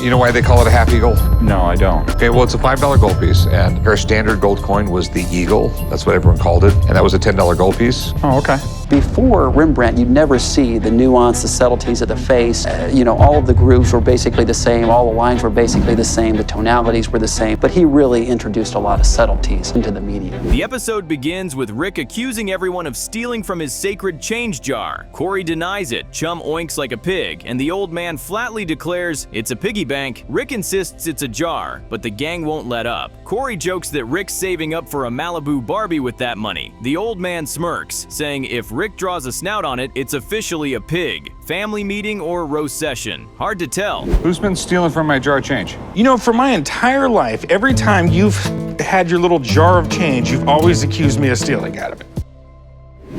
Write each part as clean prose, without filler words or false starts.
You know why they call it a half eagle? No, I don't. Okay, well, it's a $5 gold piece, and our standard gold coin was the eagle. That's what everyone called it, and that was a $10 gold piece. Oh, okay. Before Rembrandt, you'd never see the nuance, the subtleties of the face. All of the grooves were basically the same, all the lines were basically the same, the tonalities were the same, but he really introduced a lot of subtleties into the medium. The episode begins with Rick accusing everyone of stealing from his sacred change jar. Corey denies it, Chum oinks like a pig, and the old man flatly declares it's a piggy bank. Rick insists it's a jar, but the gang won't let up. Corey jokes that Rick's saving up for a Malibu Barbie with that money. The old man smirks, saying if Rick draws a snout on it, it's officially a pig. Family meeting or roast session? Hard to tell. Who's been stealing from my jar of change? You know, for my entire life, every time you've had your little jar of change, you've always accused me of stealing out of it.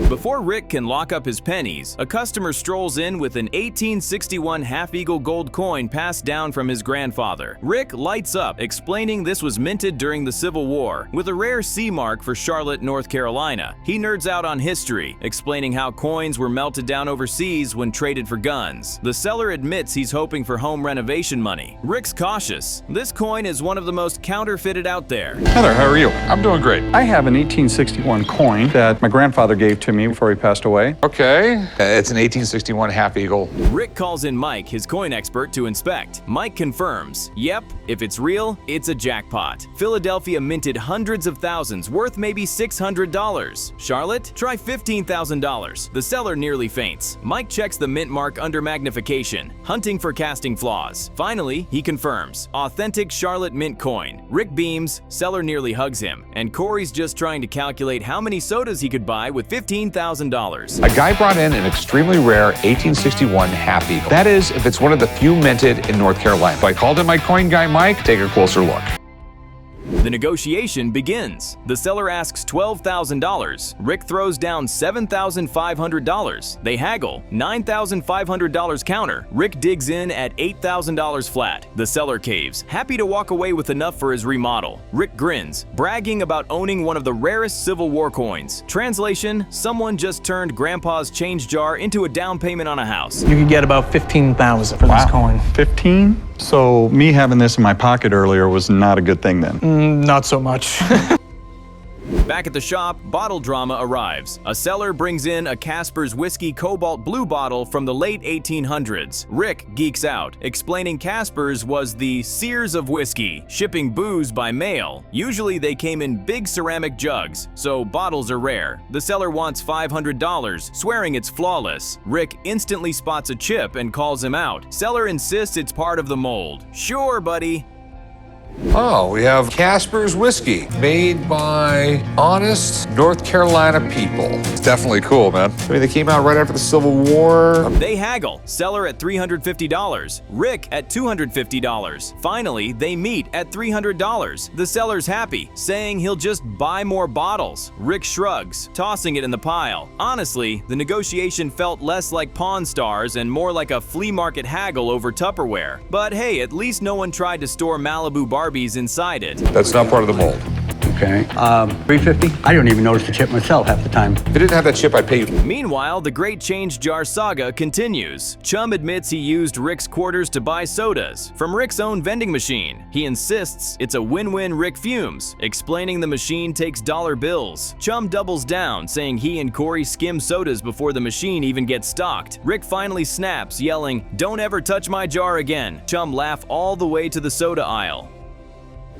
Before Rick can lock up his pennies, a customer strolls in with an 1861 half-eagle gold coin passed down from his grandfather. Rick lights up, explaining this was minted during the Civil War, with a rare C mark for Charlotte, North Carolina. He nerds out on history, explaining how coins were melted down overseas when traded for guns. The seller admits he's hoping for home renovation money. Rick's cautious. This coin is one of the most counterfeited out there. Heather, how are you? I'm doing great. I have an 1861 coin that my grandfather gave to me before he passed away. Okay. It's an 1861 half eagle. Rick calls in Mike, his coin expert, to inspect. Mike confirms, yep, if it's real, it's a jackpot. Philadelphia minted hundreds of thousands, worth maybe $600. Charlotte? Try $15,000. The seller nearly faints. Mike checks the mint mark under magnification, hunting for casting flaws. Finally, he confirms, authentic Charlotte mint coin. Rick beams, seller nearly hugs him, and Corey's just trying to calculate how many sodas he could buy with $15,000. A guy brought in an extremely rare 1861 half eagle. That is, if it's one of the few minted in North Carolina. So I called in my coin guy, Mike, take a closer look. The negotiation begins. The seller asks $12,000. Rick throws down $7,500. They haggle. $9,500 counter. Rick digs in at $8,000 flat. The seller caves, happy to walk away with enough for his remodel. Rick grins, bragging about owning one of the rarest Civil War coins. Translation, someone just turned Grandpa's change jar into a down payment on a house. You could get about $15,000 for this coin. 15? So me having this in my pocket earlier was not a good thing then. Not so much. Back at the shop, bottle drama arrives. A seller brings in a Casper's Whiskey Cobalt Blue bottle from the late 1800s. Rick geeks out, explaining Casper's was the Sears of whiskey, shipping booze by mail. Usually they came in big ceramic jugs, so bottles are rare. The seller wants $500, swearing it's flawless. Rick instantly spots a chip and calls him out. Seller insists it's part of the mold. Sure, buddy. Oh, we have Casper's whiskey, made by honest North Carolina people. It's definitely cool, man. I mean, they came out right after the Civil War. They haggle. Seller at $350. Rick at $250. Finally, they meet at $300. The seller's happy, saying he'll just buy more bottles. Rick shrugs, tossing it in the pile. Honestly, the negotiation felt less like Pawn Stars and more like a flea market haggle over Tupperware. But hey, at least no one tried to store Malibu Barbies inside it. That's not part of the mold. Okay. $350? I don't even notice the chip myself half the time. If I didn't have that chip, I'd pay you. Meanwhile, the Great Change Jar saga continues. Chum admits he used Rick's quarters to buy sodas from Rick's own vending machine. He insists it's a win-win. Rick fumes, explaining the machine takes dollar bills. Chum doubles down, saying he and Corey skim sodas before the machine even gets stocked. Rick finally snaps, yelling, "Don't ever touch my jar again." Chum laugh all the way to the soda aisle.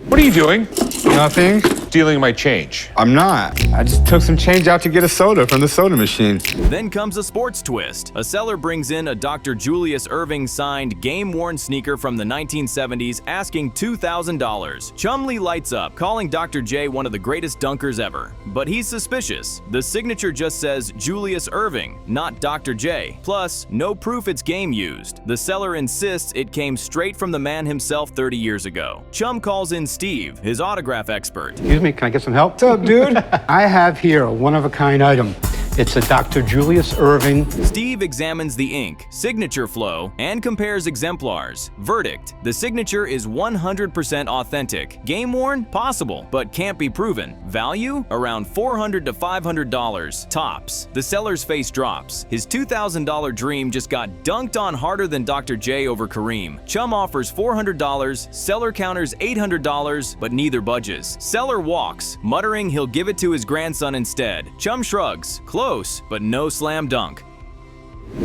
What are you doing? Nothing. Stealing my change. I'm not. I just took some change out to get a soda from the soda machine. Then comes a sports twist. A seller brings in a Dr. Julius Erving signed game-worn sneaker from the 1970s, asking $2,000. Chumley lights up, calling Dr. J one of the greatest dunkers ever. But he's suspicious. The signature just says Julius Erving, not Dr. J. Plus, no proof it's game used. The seller insists it came straight from the man himself 30 years ago. Chum calls in Steve, his autograph expert. Excuse me, can I get some help? What's up, dude? I have here a one-of-a-kind item. It's a Dr. Julius Irving. Steve examines the ink, signature flow, and compares exemplars. Verdict: the signature is 100% authentic. Game worn? Possible, but can't be proven. Value? Around $400 to $500 tops. The seller's face drops. His $2,000 dream just got dunked on harder than Dr. J over Kareem. Chum offers $400, seller counters $800, but neither budges. Seller walks, muttering he'll give it to his grandson instead. Chum shrugs. Close, but no slam dunk.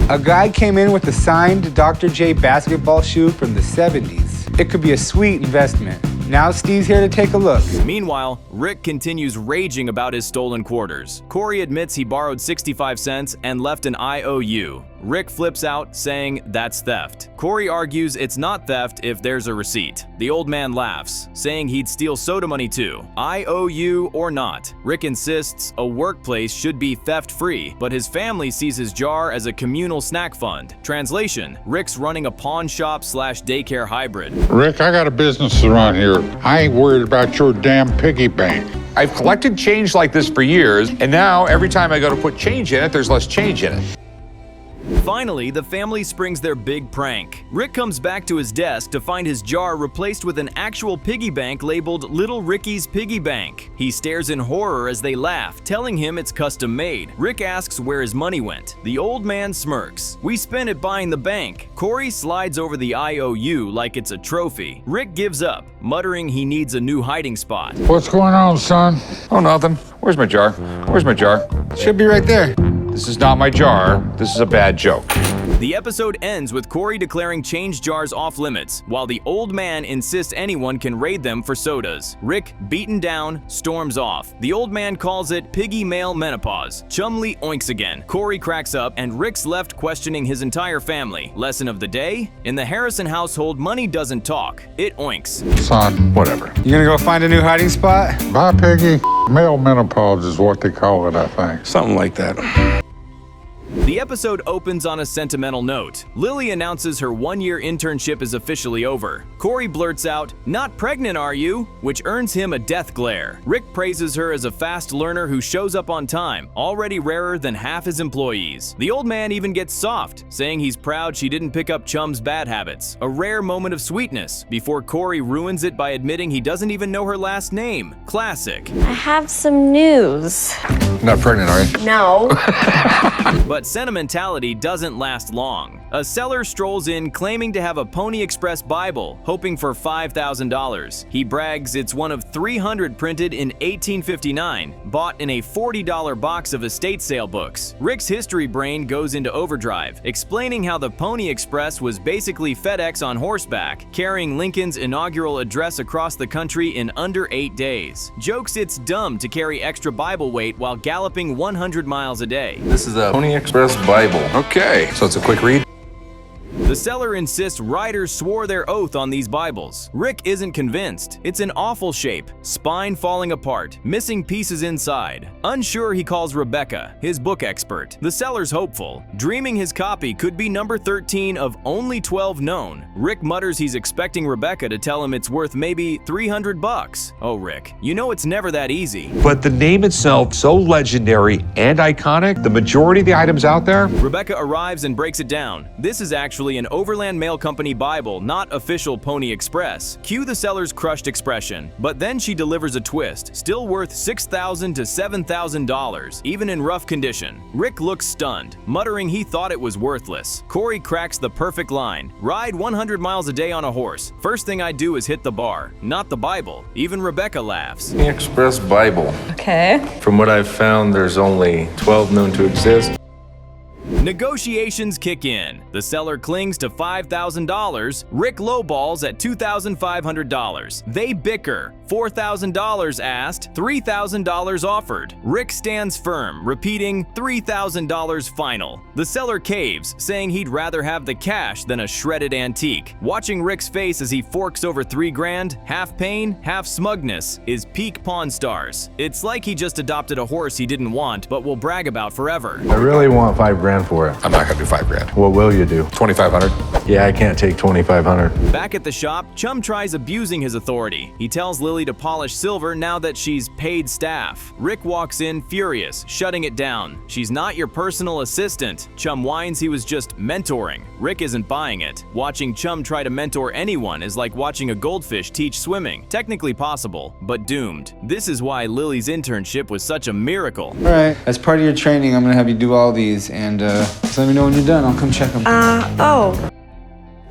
A guy came in with a signed Dr. J basketball shoe from the 70s. It could be a sweet investment. Now Steve's here to take a look. Meanwhile, Rick continues raging about his stolen quarters. Corey admits he borrowed 65 cents and left an IOU. Rick flips out, saying that's theft. Corey argues it's not theft if there's a receipt. The old man laughs, saying he'd steal soda money too, IOU or not. Rick insists a workplace should be theft-free, but his family sees his jar as a communal snack fund. Translation: Rick's running a pawn shop / daycare hybrid. Rick, I got a business to run here. I ain't worried about your damn piggy bank. I've collected change like this for years, and now every time I go to put change in it, there's less change in it. Finally, the family springs their big prank. Rick comes back to his desk to find his jar replaced with an actual piggy bank labeled Little Ricky's Piggy Bank. He stares in horror as they laugh, telling him it's custom made. Rick asks where his money went. The old man smirks. "We spent it buying the bank." Corey slides over the IOU like it's a trophy. Rick gives up, muttering he needs a new hiding spot. What's going on, son? Oh, nothing. Where's my jar? Where's my jar? Should be right there. This is not my jar. This is a bad joke. The episode ends with Corey declaring change jars off limits, while the old man insists anyone can raid them for sodas. Rick, beaten down, storms off. The old man calls it piggy male menopause. Chumley oinks again. Corey cracks up, and Rick's left questioning his entire family. Lesson of the day? In the Harrison household, money doesn't talk. It oinks. Son, Whatever. You gonna go find a new hiding spot? bye, piggy. Male menopause is what they call it, I think. Something like that. The episode opens on a sentimental note. Lily announces her one-year internship is officially over. Corey blurts out, "Not pregnant, are you?" which earns him a death glare. Rick praises her as a fast learner who shows up on time, already rarer than half his employees. The old man even gets soft, saying he's proud she didn't pick up Chum's bad habits. A rare moment of sweetness, before Corey ruins it by admitting he doesn't even know her last name. Classic. I have some news. Not pregnant, are you? No. But sentimentality doesn't last long. A seller strolls in claiming to have a Pony Express Bible, hoping for $5,000. He brags it's one of 300 printed in 1859, bought in a $40 box of estate sale books. Rick's history brain goes into overdrive, explaining how the Pony Express was basically FedEx on horseback, carrying Lincoln's inaugural address across the country in under 8 days. Jokes it's dumb to carry extra Bible weight while galloping 100 miles a day. This is a Pony Express Bible. Okay, so it's a quick read. The seller insists writers swore their oath on these Bibles. Rick isn't convinced. It's an awful shape, spine falling apart, missing pieces inside. Unsure, he calls Rebecca, his book expert. The seller's hopeful, dreaming his copy could be number 13 of only 12 known. Rick mutters he's expecting Rebecca to tell him it's worth maybe $300. Oh, Rick, you know it's never that easy. But the name itself, so legendary and iconic, the majority of the items out there. Rebecca arrives and breaks it down. This is actually an Overland Mail Company Bible, not official Pony Express. Cue the seller's crushed expression. But then she delivers a twist, still worth $6,000 to $7,000, even in rough condition. Rick looks stunned, muttering he thought it was worthless. Corey cracks the perfect line. Ride 100 miles a day on a horse. First thing I do is hit the bar, not the Bible. Even Rebecca laughs. Pony Express Bible. Okay. From what I've found, there's only 12 known to exist. Negotiations kick in. The seller clings to $5,000. Rick lowballs at $2,500. They bicker. $4,000 asked, $3,000 offered. Rick stands firm, repeating $3,000 final. The seller caves, saying he'd rather have the cash than a shredded antique. Watching Rick's face as he forks over $3,000, half pain, half smugness, is peak Pawn Stars. It's like he just adopted a horse he didn't want, but will brag about forever. I really want $5,000 for it. I'm not gonna do $5,000. What will you do? $2,500. Yeah, I can't take $2,500. Back at the shop, Chum tries abusing his authority. He tells Lily Lily to polish silver now that she's paid staff. Rick walks in furious, shutting it down. She's not your personal assistant. Chum whines he was just mentoring. Rick isn't buying it. Watching Chum try to mentor anyone is like watching a goldfish teach swimming. Technically possible, but doomed. This is why Lily's internship was such a miracle. All right, as part of your training, I'm gonna have you do all these, and just let me know when you're done. I'll come check them. Oh.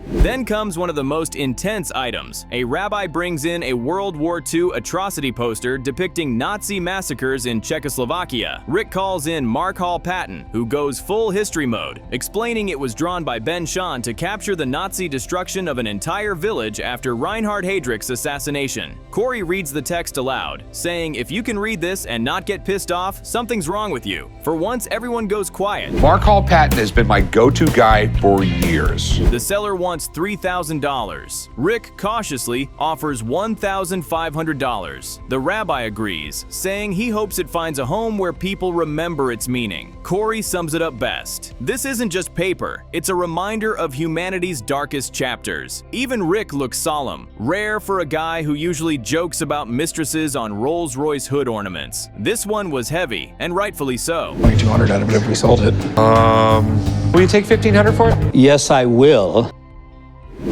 Then comes one of the most intense items. A rabbi brings in a World War II atrocity poster depicting Nazi massacres in Czechoslovakia. Rick calls in Mark Hall Patton, who goes full history mode, explaining it was drawn by Ben Shahn to capture the Nazi destruction of an entire village after Reinhard Heydrich's assassination. Corey reads the text aloud, saying if you can read this and not get pissed off, something's wrong with you. For once, everyone goes quiet. Mark Hall Patton has been my go-to guy for years. The seller wants $3,000. Rick cautiously offers $1,500. The rabbi agrees, saying he hopes it finds a home where people remember its meaning. Corey sums it up best. This isn't just paper, it's a reminder of humanity's darkest chapters. Even Rick looks solemn, rare for a guy who usually jokes about mistresses on Rolls-Royce hood ornaments. This one was heavy, and rightfully so. 200 out of it if we sold it. Will you take $1,500 for it? Yes, I will.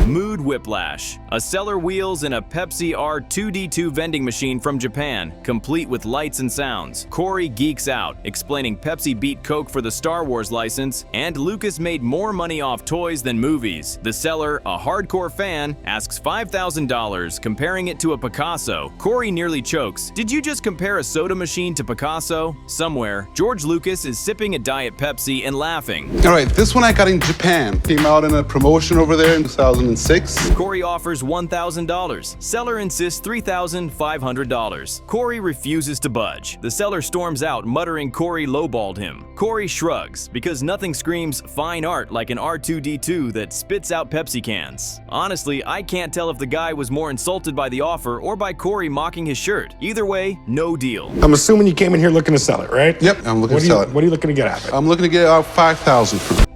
Mood whiplash. A seller wheels in a Pepsi R2D2 vending machine from Japan, complete with lights and sounds. Corey geeks out, explaining Pepsi beat Coke for the Star Wars license, and Lucas made more money off toys than movies. The seller, a hardcore fan, asks $5,000, comparing it to a Picasso. Corey nearly chokes. Did you just compare a soda machine to Picasso? Somewhere, George Lucas is sipping a Diet Pepsi and laughing. All right, this one I got in Japan. Came out in a promotion over there in 2006. Corey offers $1,000. Seller insists $3,500. Corey refuses to budge. The seller storms out, muttering Corey lowballed him. Corey shrugs, because nothing screams fine art like an R2D2 that spits out Pepsi cans. Honestly, I can't tell if the guy was more insulted by the offer or by Corey mocking his shirt. Either way, no deal. I'm assuming you came in here looking to sell it, right? Yep, I'm looking to sell it. What are you looking to get out of it? I'm looking to get out $5,000 for it.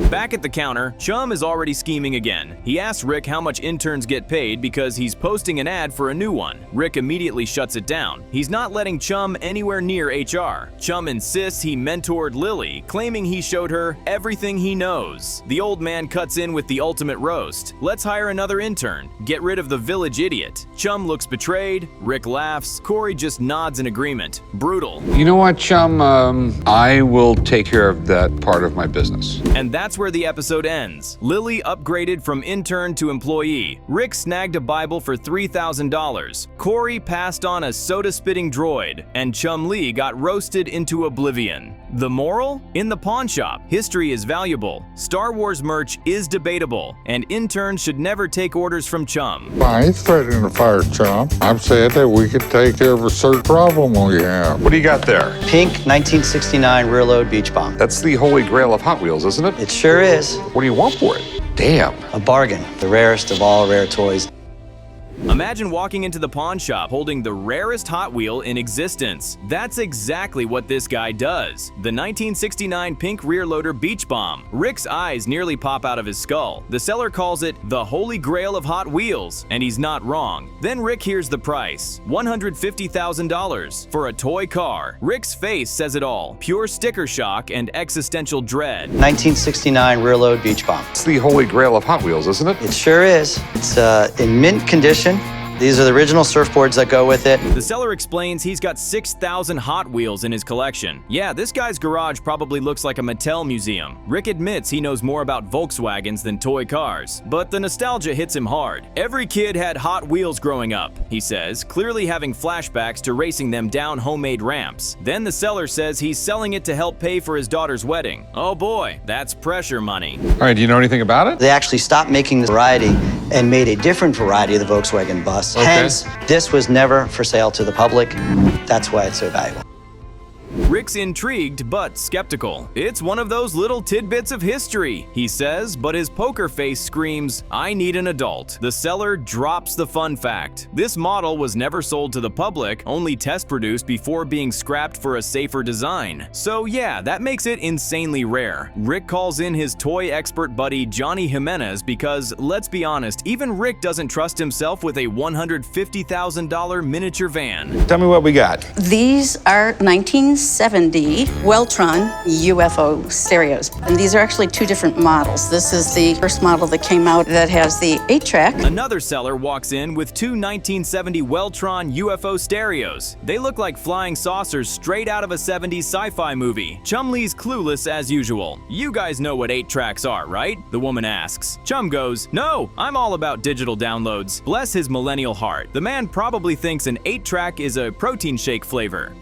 Back at the counter, Chum is already scheming again. He asks Rick how much interns get paid because he's posting an ad for a new one. Rick immediately shuts it down. He's not letting Chum anywhere near HR. Chum insists he mentored Lily, claiming he showed her everything he knows. The old man cuts in with the ultimate roast. Let's hire another intern. Get rid of the village idiot. Chum looks betrayed. Rick laughs. Corey just nods in agreement. Brutal. You know what, Chum? I will take care of that part of my business. And that's where the episode ends. Lily upgraded from intern to employee. Rick snagged a Bible for $3,000. Corey passed on a soda-spitting droid. And Chum Lee got roasted into oblivion. The moral? In the pawn shop, history is valuable, Star Wars merch is debatable, and interns should never take orders from Chum. I ain't threatening to fire Chum. I'm saying that we could take care of a certain problem we have. What do you got there? Pink 1969 rear load beach bomb. That's the holy grail of Hot Wheels, isn't it? It sure is. What do you want for it? Damn. A bargain. The rarest of all rare toys. Imagine walking into the pawn shop holding the rarest Hot Wheel in existence. That's exactly what this guy does. The 1969 pink rear loader beach bomb. Rick's eyes nearly pop out of his skull. The seller calls it the holy grail of Hot Wheels, and he's not wrong. Then Rick hears the price, $150,000 for a toy car. Rick's face says it all, pure sticker shock and existential dread. 1969 rear load beach bomb. It's the holy grail of Hot Wheels, isn't it? It sure is. It's in mint condition. These are the original surfboards that go with it. The seller explains he's got 6,000 Hot Wheels in his collection. Yeah, this guy's garage probably looks like a Mattel museum. Rick admits he knows more about Volkswagens than toy cars, but the nostalgia hits him hard. Every kid had Hot Wheels growing up, he says, clearly having flashbacks to racing them down homemade ramps. Then the seller says he's selling it to help pay for his daughter's wedding. Oh boy, that's pressure money. All right, do you know anything about it? They actually stopped making the variety and made a different variety of the Volkswagen bus. Okay. Hence, this was never for sale to the public. That's why it's so valuable. Rick Rick's intrigued but skeptical. It's one of those little tidbits of history, he says, but his poker face screams, "I need an adult." The seller drops the fun fact. This model was never sold to the public, only test produced before being scrapped for a safer design. So yeah, that makes it insanely rare. Rick calls in his toy expert buddy Johnny Jimenez because, let's be honest, even Rick doesn't trust himself with a $150,000 miniature van. Tell me what we got. These are 1970 Weltron UFO stereos. And these are actually two different models. This is the first model that came out that has the 8-track. Another seller walks in with two 1970 Weltron UFO stereos. They look like flying saucers straight out of a 70s sci-fi movie. Chumley's clueless as usual. "You guys know what 8-tracks are, right?" the woman asks. Chum goes, "No, I'm all about digital downloads." Bless his millennial heart. The man probably thinks an 8-track is a protein shake flavor.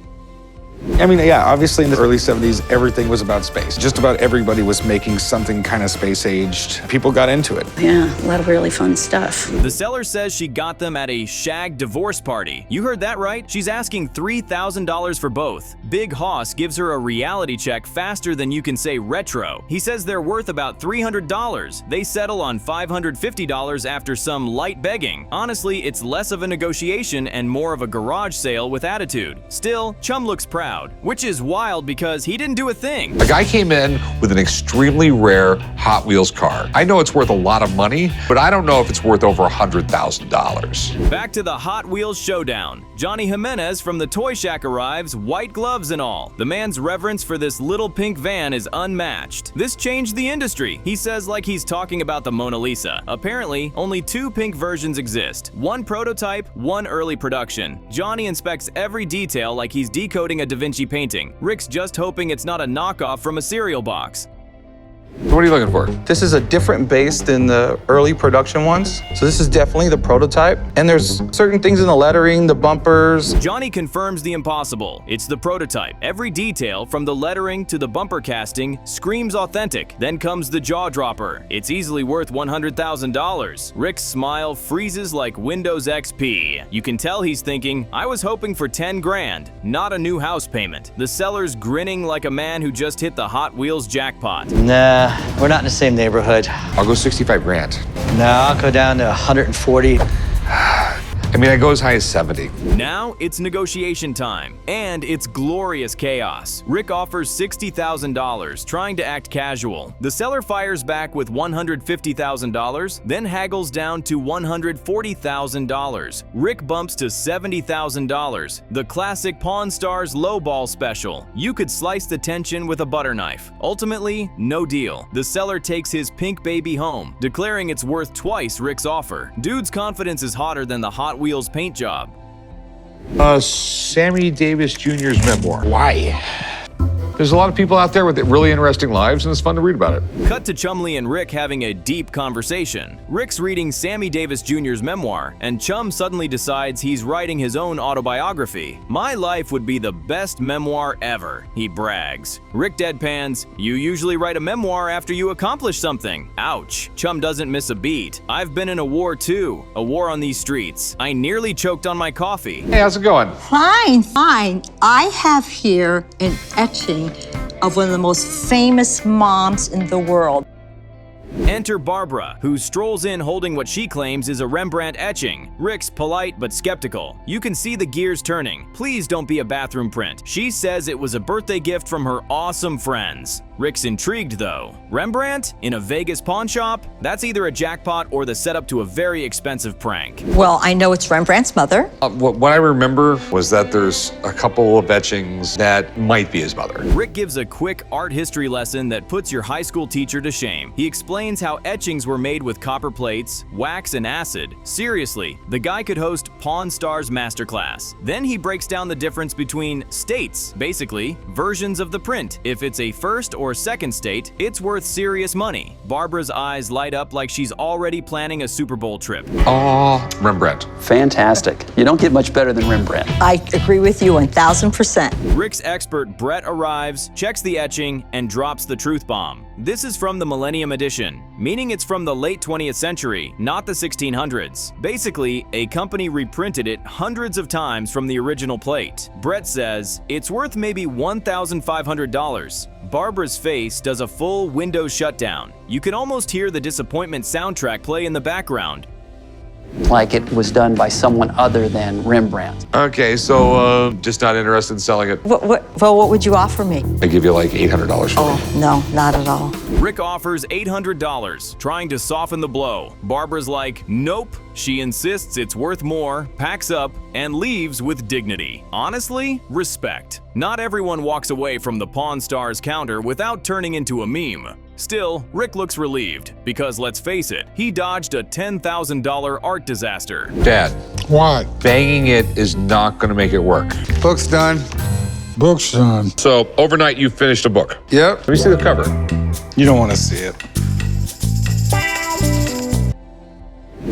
I mean, yeah, obviously in the early 70s, everything was about space. Just about everybody was making something kind of space-aged. People got into it. Yeah, a lot of really fun stuff. The seller says she got them at a shag divorce party. You heard that right? She's asking $3,000 for both. Big Hoss gives her a reality check faster than you can say retro. He says they're worth about $300. They settle on $550 after some light begging. Honestly, it's less of a negotiation and more of a garage sale with attitude. Still, Chum looks proud, which is wild because he didn't do a thing. A guy came in with an extremely rare Hot Wheels car. I know it's worth a lot of money, but I don't know if it's worth over $100,000. Back to the Hot Wheels showdown. Johnny Jimenez from the Toy Shack arrives, white gloves and all. The man's reverence for this little pink van is unmatched. This changed the industry, he says, like he's talking about the Mona Lisa. Apparently, only two pink versions exist. One prototype, one early production. Johnny inspects every detail like he's decoding a Da Vinci painting. Rick's just hoping it's not a knockoff from a cereal box. So what are you looking for? This is a different base than the early production ones. So this is definitely the prototype. And there's certain things in the lettering, the bumpers. Johnny confirms the impossible. It's the prototype. Every detail, from the lettering to the bumper casting, screams authentic. Then comes the jaw dropper. It's easily worth $100,000. Rick's smile freezes like Windows XP. You can tell he's thinking, I was hoping for 10 grand, not a new house payment. The seller's grinning like a man who just hit the Hot Wheels jackpot. Nah, we're not in the same neighborhood. I'll go 65 grand. No, I'll go down to 140. I mean, I go as high as 70. Now it's negotiation time, and it's glorious chaos. Rick offers $60,000, trying to act casual. The seller fires back with $150,000, then haggles down to $140,000. Rick bumps to $70,000, the classic Pawn Stars lowball special. You could slice the tension with a butter knife. Ultimately, no deal. The seller takes his pink baby home, declaring it's worth twice Rick's offer. Dude's confidence is hotter than the Hot Wheels paint job. Sammy Davis Jr.'s memoir. Why? There's a lot of people out there with really interesting lives, and it's fun to read about it. Cut to Chumley and Rick having a deep conversation. Rick's reading Sammy Davis Jr.'s memoir, and Chum suddenly decides he's writing his own autobiography. "My life would be the best memoir ever," he brags. Rick deadpans, "You usually write a memoir after you accomplish something." Ouch. Chum doesn't miss a beat. "I've been in a war too, a war on these streets. I nearly choked on my coffee." Hey, how's it going? Fine, fine. I have here an etching of one of the most famous moms in the world. Enter Barbara, who strolls in holding what she claims is a Rembrandt etching. Rick's polite but skeptical. You can see the gears turning. "Please don't be a bathroom print." She says it was a birthday gift from her awesome friends. Rick's intrigued though. Rembrandt? In a Vegas pawn shop? That's either a jackpot or the setup to a very expensive prank. Well, I know it's Rembrandt's mother. What I remember was that there's a couple of etchings that might be his mother. Rick gives a quick art history lesson that puts your high school teacher to shame. He explains how etchings were made with copper plates, wax, and acid. Seriously, the guy could host Pawn Stars Masterclass. Then he breaks down the difference between states, basically, versions of the print. If it's a first or second state, it's worth serious money. Barbara's eyes light up like she's already planning a Super Bowl trip. Oh, Rembrandt. Fantastic. You don't get much better than Rembrandt. I agree with you 1000%. Rick's expert Brett arrives, checks the etching, and drops the truth bomb. This is from the Millennium Edition. meaning it's from the late 20th century, not the 1600s. Basically, a company reprinted it hundreds of times from the original plate. Brett says, it's worth maybe $1,500. Barbara's face does a full window shutdown. You can almost hear the disappointment soundtrack play in the background. Like it was done by someone other than Rembrandt. Okay, so just not interested in selling it. What would you offer me? I give you like $800 for it. No, not at all. Rick offers $800, trying to soften the blow. Barbara's like, nope. She insists it's worth more, packs up, and leaves with dignity. Honestly, respect. Not everyone walks away from the Pawn Stars counter without turning into a meme. Still, Rick looks relieved, because let's face it, he dodged a $10,000 art disaster. Dad, What? banging it is not going to make it work. Book's done. Book's done. So overnight, you finished a book. Yep. Let me see the cover. You don't want to see it.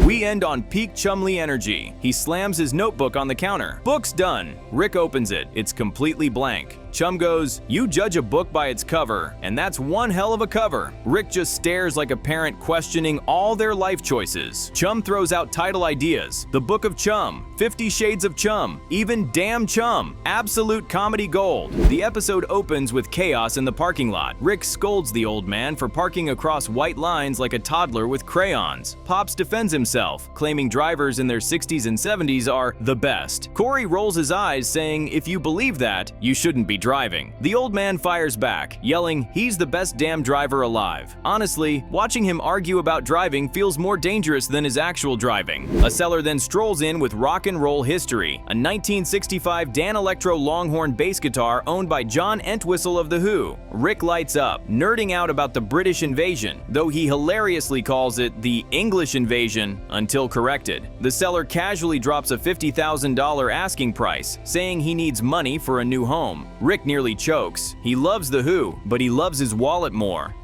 We end on peak Chumley energy. He slams his notebook on the counter. Book's done. Rick opens it. It's completely blank. Chum goes, you judge a book by its cover, and that's one hell of a cover. Rick just stares like a parent questioning all their life choices. Chum throws out title ideas. The Book of Chum, 50 Shades of Chum, even Damn Chum. Absolute comedy gold. The episode opens with chaos in the parking lot. Rick scolds the old man for parking across white lines like a toddler with crayons. Pops defends himself, claiming drivers in their 60s and 70s are the best. Corey rolls his eyes, saying, if you believe that, you shouldn't be driving. The old man fires back, yelling, he's the best damn driver alive. Honestly, watching him argue about driving feels more dangerous than his actual driving. A seller then strolls in with rock and roll history, a 1965 Dan Electro Longhorn bass guitar owned by John Entwistle of The Who. Rick lights up, nerding out about the British invasion, though he hilariously calls it the English invasion until corrected. The seller casually drops a $50,000 asking price, saying he needs money for a new home. Rick nearly chokes. He loves The Who, but he loves his wallet more.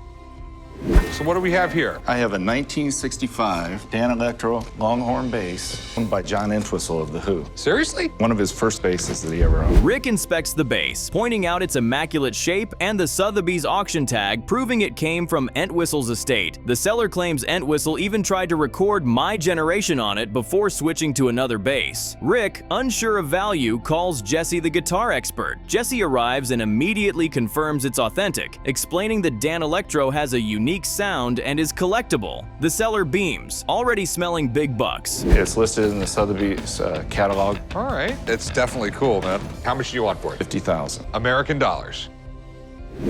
So what do we have here? I have a 1965 Dan Electro Longhorn bass owned by John Entwistle of The Who. Seriously? One of his first basses that he ever owned. Rick inspects the bass, pointing out its immaculate shape and the Sotheby's auction tag proving it came from Entwistle's estate. The seller claims Entwistle even tried to record My Generation on it before switching to another bass. Rick, unsure of value, calls Jesse the guitar expert. Jesse arrives and immediately confirms it's authentic, explaining that Dan Electro has a unique sound and is collectible. The seller beams, already smelling big bucks. It's listed in the Sotheby's catalog. All right. It's definitely cool, man. How much do you want for it? $50,000. American dollars.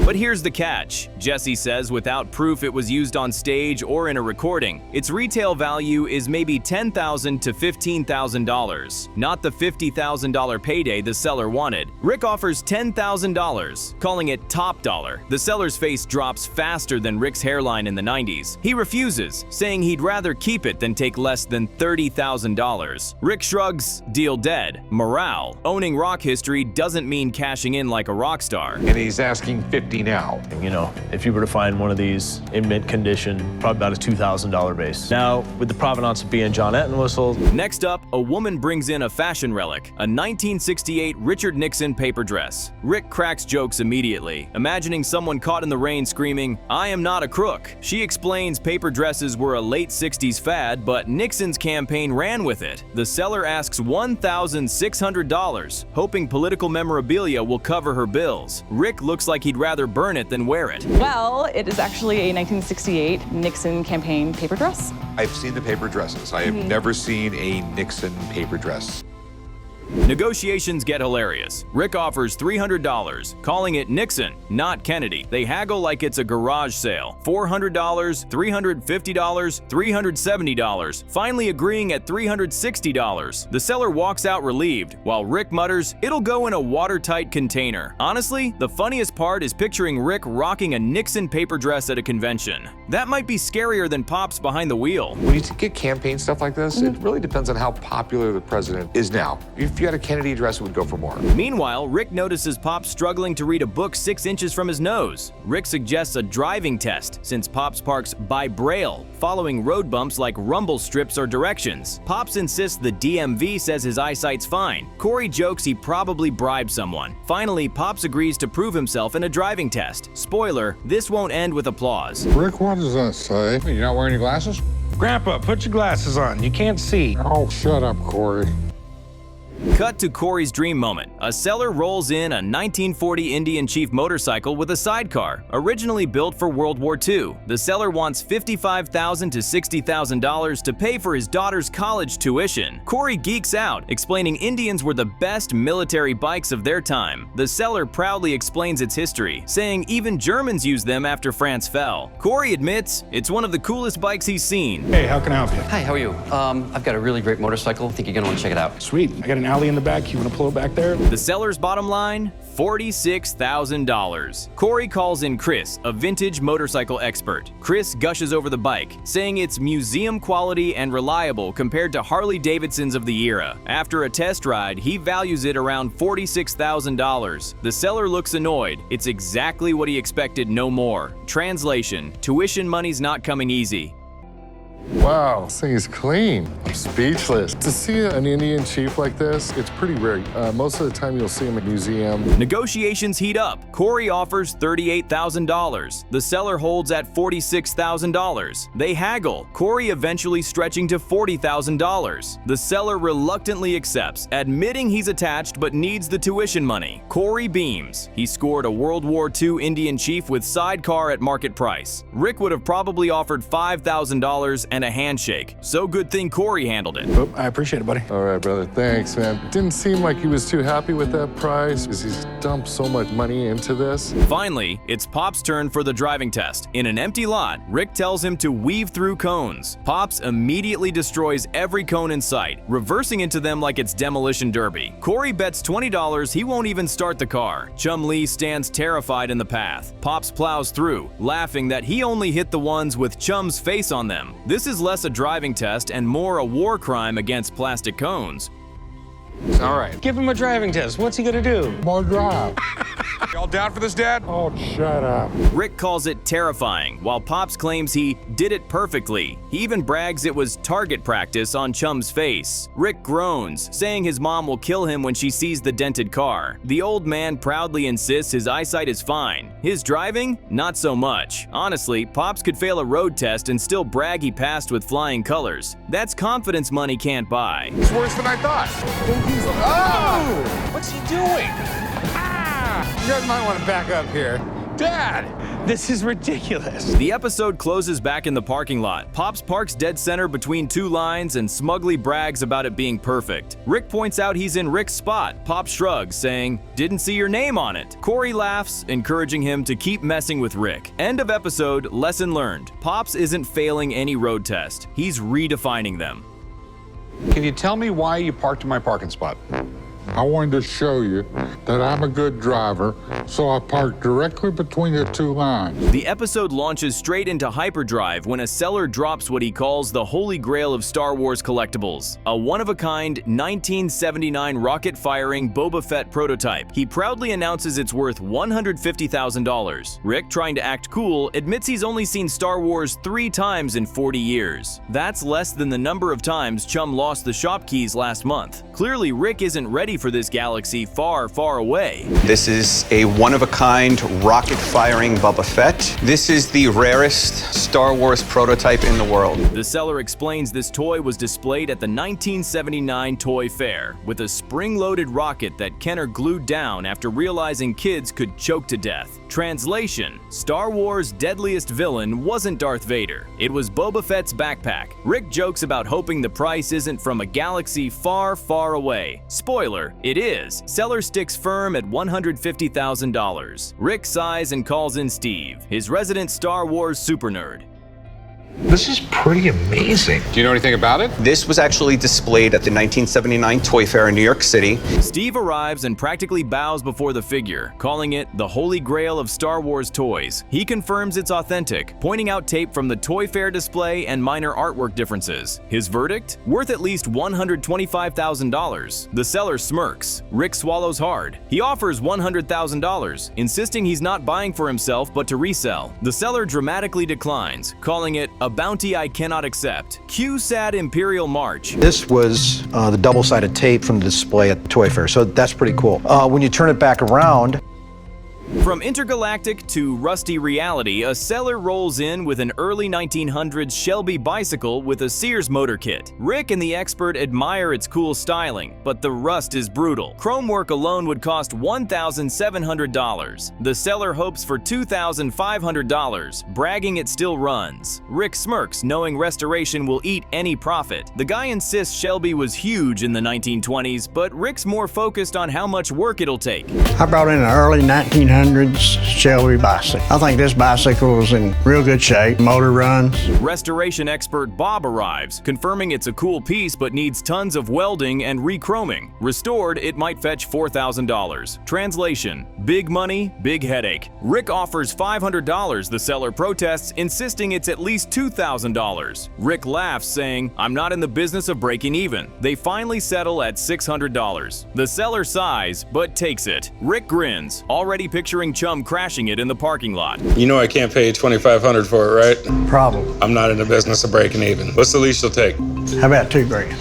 But here's the catch. Jesse says without proof it was used on stage or in a recording, its retail value is maybe $10,000 to $15,000, not the $50,000 payday the seller wanted. Rick offers $10,000, calling it top dollar. The seller's face drops faster than Rick's hairline in the 90s. He refuses, saying he'd rather keep it than take less than $30,000. Rick shrugs, deal dead. Morale. Owning rock history doesn't mean cashing in like a rock star. And he's asking 50 now. You know, if you were to find one of these in mint condition, probably about a $2,000 base. Now, with the provenance of being John Entwistle. Next up, a woman brings in a fashion relic, a 1968 Richard Nixon paper dress. Rick cracks jokes immediately, imagining someone caught in the rain screaming, "I am not a crook." She explains paper dresses were a late 60s fad, but Nixon's campaign ran with it. The seller asks $1,600, hoping political memorabilia will cover her bills. Rick looks like he'd rather burn it than wear it. Well, it is actually a 1968 Nixon campaign paper dress. I've seen the paper dresses. I have never seen a Nixon paper dress. Negotiations get hilarious. Rick offers $300, calling it Nixon, not Kennedy. They haggle like it's a garage sale. $400, $350, $370, finally agreeing at $360. The seller walks out relieved, while Rick mutters, "It'll go in a watertight container." Honestly, the funniest part is picturing Rick rocking a Nixon paper dress at a convention. That might be scarier than Pops behind the wheel. When you get campaign stuff like this, it really depends on how popular the president is now. If If you had a Kennedy address, it would go for more. Meanwhile, Rick notices Pop struggling to read a book 6 inches from his nose. Rick suggests a driving test, since Pops parks by braille, following road bumps like rumble strips or directions. Pops insists the DMV says his eyesight's fine. Corey jokes he probably bribed someone. Finally, Pops agrees to prove himself in a driving test. Spoiler, this won't end with applause. Rick, what does that say? You're not wearing your glasses? Grandpa, put your glasses on. You can't see. Oh, shut up, Corey. Cut to Corey's dream moment. A seller rolls in a 1940 Indian Chief motorcycle with a sidecar, originally built for World War II. The seller wants $55,000 to $60,000 to pay for his daughter's college tuition. Corey geeks out, explaining Indians were the best military bikes of their time. The seller proudly explains its history, saying even Germans used them after France fell. Corey admits it's one of the coolest bikes he's seen. Hey, how can I help you? Hi, how are you? I've got a really great motorcycle. I think you're gonna want to check it out. Sweet. I got an alley in the back. You want to pull it back there? The seller's bottom line? $46,000. Corey calls in Chris, a vintage motorcycle expert. Chris gushes over the bike, saying it's museum quality and reliable compared to Harley-Davidsons of the era. After a test ride, he values it around $46,000. The seller looks annoyed. It's exactly what he expected, no more. Translation: tuition money's not coming easy. Wow, this thing is clean. I'm speechless. To see an Indian chief like this, it's pretty rare. Most of the time you'll see him at museum. Negotiations heat up. Corey offers $38,000. The seller holds at $46,000. They haggle, Corey eventually stretching to $40,000. The seller reluctantly accepts, admitting he's attached but needs the tuition money. Corey beams. He scored a World War II Indian chief with sidecar at market price. Rick would have probably offered $5,000 and a handshake. So good thing Corey handled it. Oh, I appreciate it, buddy. All right, brother. Thanks, man. Didn't seem like he was too happy with that price because he's dumped so much money into this. Finally, it's Pop's turn for the driving test. In an empty lot, Rick tells him to weave through cones. Pops immediately destroys every cone in sight, reversing into them like it's demolition derby. Corey bets $20 he won't even start the car. Chum Lee stands terrified in the path. Pops plows through, laughing that he only hit the ones with Chum's face on them. This is less a driving test and more a war crime against plastic cones. All right. Give him a driving test. What's he gonna do? More drive. Y'all down for this, Dad? Oh, shut up. Rick calls it terrifying, while Pops claims he did it perfectly. He even brags it was target practice on Chum's face. Rick groans, saying his mom will kill him when she sees the dented car. The old man proudly insists his eyesight is fine. His driving? Not so much. Honestly, Pops could fail a road test and still brag he passed with flying colors. That's confidence money can't buy. It's worse than I thought. Oh! What's he doing? You guys might want to back up here. Dad! This is ridiculous. The episode closes back in the parking lot. Pops parks dead center between two lines and smugly brags about it being perfect. Rick points out he's in Rick's spot. Pop shrugs, saying, "Didn't see your name on it." Corey laughs, encouraging him to keep messing with Rick. End of episode, lesson learned. Pops isn't failing any road test. He's redefining them. Can you tell me why you parked in my parking spot? I wanted to show you that I'm a good driver, so I parked directly between the two lines. The episode launches straight into hyperdrive when a seller drops what he calls the holy grail of Star Wars collectibles, a one-of-a-kind 1979 rocket-firing Boba Fett prototype. He proudly announces it's worth $150,000. Rick, trying to act cool, admits he's only seen Star Wars 3 times in 40 years. That's less than the number of times Chum lost the shop keys last month. Clearly, Rick isn't ready for this galaxy far, far away. This is a one-of-a-kind rocket-firing Boba Fett. This is the rarest Star Wars prototype in the world. The seller explains this toy was displayed at the 1979 Toy Fair with a spring-loaded rocket that Kenner glued down after realizing kids could choke to death. Translation: Star Wars' deadliest villain wasn't Darth Vader. It was Boba Fett's backpack. Rick jokes about hoping the price isn't from a galaxy far, far away. Spoiler, it is. Seller sticks firm at $150,000. Rick sighs and calls in Steve, his resident Star Wars super nerd. This is pretty amazing. Do you know anything about it? This was actually displayed at the 1979 Toy Fair in New York City. Steve arrives and practically bows before the figure, calling it the holy grail of Star Wars toys. He confirms it's authentic, pointing out tape from the Toy Fair display and minor artwork differences. His verdict? Worth at least $125,000. The seller smirks. Rick swallows hard. He offers $100,000, insisting he's not buying for himself but to resell. The seller dramatically declines, calling it a bounty I cannot accept. Cue sad Imperial March. This was the double-sided tape from the display at the Toy Fair, so that's pretty cool. When you turn it back around, From intergalactic to rusty reality, a seller rolls in with an early 1900s Shelby bicycle with a Sears motor kit. Rick and the expert admire its cool styling, but the rust is brutal. Chrome work alone would cost $1,700. The seller hopes for $2,500, bragging it still runs. Rick smirks, knowing restoration will eat any profit. The guy insists Shelby was huge in the 1920s, but Rick's more focused on how much work it'll take. I brought in an early 1900s Chevy bicycle. I think this bicycle is in real good shape. Motor runs. Restoration expert Bob arrives, confirming it's a cool piece but needs tons of welding and re-chroming. Restored, it might fetch $4,000. Translation: big money, big headache. Rick offers $500. The seller protests, insisting it's at least $2,000. Rick laughs, saying, "I'm not in the business of breaking even." They finally settle at $600. The seller sighs, but takes it. Rick grins, already picturing Chum crashing it in the parking lot. You know I can't pay you $2,500 for it, right? Problem. I'm not in the business of breaking even. What's the least you'll take? How about $2 grand?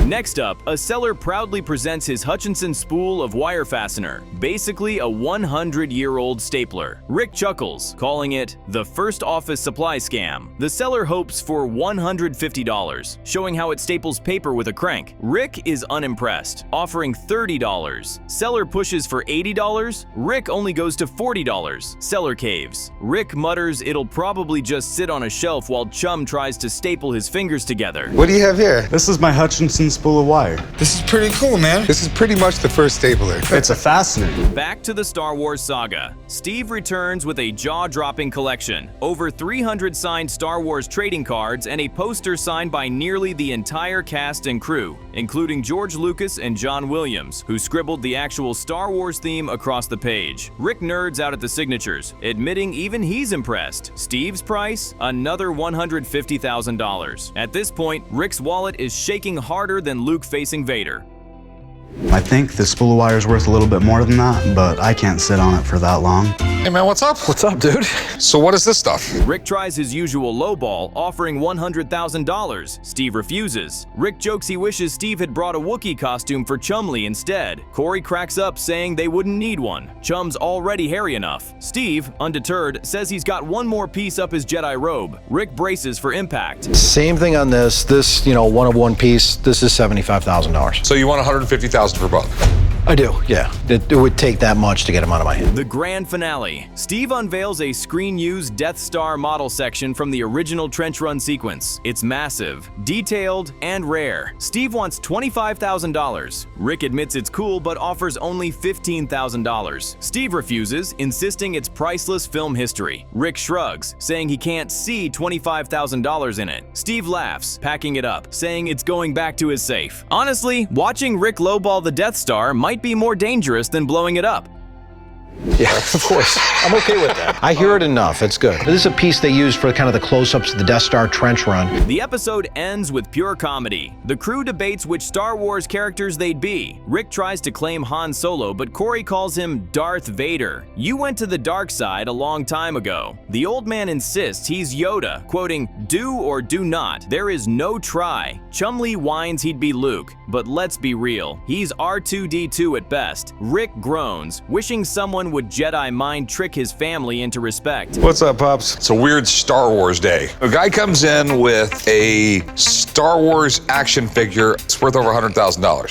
Next up, a seller proudly presents his Hutchinson spool of wire fastener, basically a 100-year-old stapler. Rick chuckles, calling it the first office supply scam. The seller hopes for $150, showing how it staples paper with a crank. Rick is unimpressed, offering $30. Seller pushes for $80. Rick only goes to $40. Seller caves. Rick mutters it'll probably just sit on a shelf while Chum tries to staple his fingers together. What do you have here? This is my Hutchinson spool of wire. This is pretty cool, man. This is pretty much the first stapler. It's a fastener. Back to the Star Wars saga. Steve returns with a jaw-dropping collection. Over 300 signed Star Wars trading cards and a poster signed by nearly the entire cast and crew, including George Lucas and John Williams, who scribbled the actual Star Wars theme across the page. Rick nerds out at the signatures, admitting even he's impressed. Steve's price? Another $150,000. At this point, Rick's wallet is shaking harder than Luke facing Vader. I think the spool of wire is worth a little bit more than that, but I can't sit on it for that long. Hey man, what's up? What's up, dude? So what is this stuff? Rick tries his usual lowball, offering $100,000. Steve refuses. Rick jokes he wishes Steve had brought a Wookiee costume for Chumlee instead. Corey cracks up, saying they wouldn't need one. Chum's already hairy enough. Steve, undeterred, says he's got one more piece up his Jedi robe. Rick braces for impact. same thing on this. This, one of one piece, this is $75,000. So you want $150,000 for both? I do, yeah. It would take that much to get them out of my hand. The grand finale. Steve unveils a screen-used Death Star model section from the original trench run sequence. It's massive, detailed, and rare. Steve wants $25,000. Rick admits it's cool, but offers only $15,000. Steve refuses, insisting it's priceless film history. Rick shrugs, saying he can't see $25,000 in it. Steve laughs, packing it up, saying it's going back to his safe. Honestly, watching Rick lowball the Death Star might be more dangerous than blowing it up. Yeah, of course. I'm okay with that. I hear it enough. It's good. This is a piece they use for kind of the close-ups of the Death Star trench run. The episode ends with pure comedy. The crew debates which Star Wars characters they'd be. Rick tries to claim Han Solo, but Corey calls him Darth Vader. You went to the dark side a long time ago. The old man insists he's Yoda, quoting, "Do or do not. There is no try." Chumlee whines he'd be Luke, but let's be real. He's R2-D2 at best. Rick groans, wishing someone would Jedi mind trick his family into respect. What's up, Pops? It's a weird Star Wars day. A guy comes in with a Star Wars action figure. It's worth over $100,000.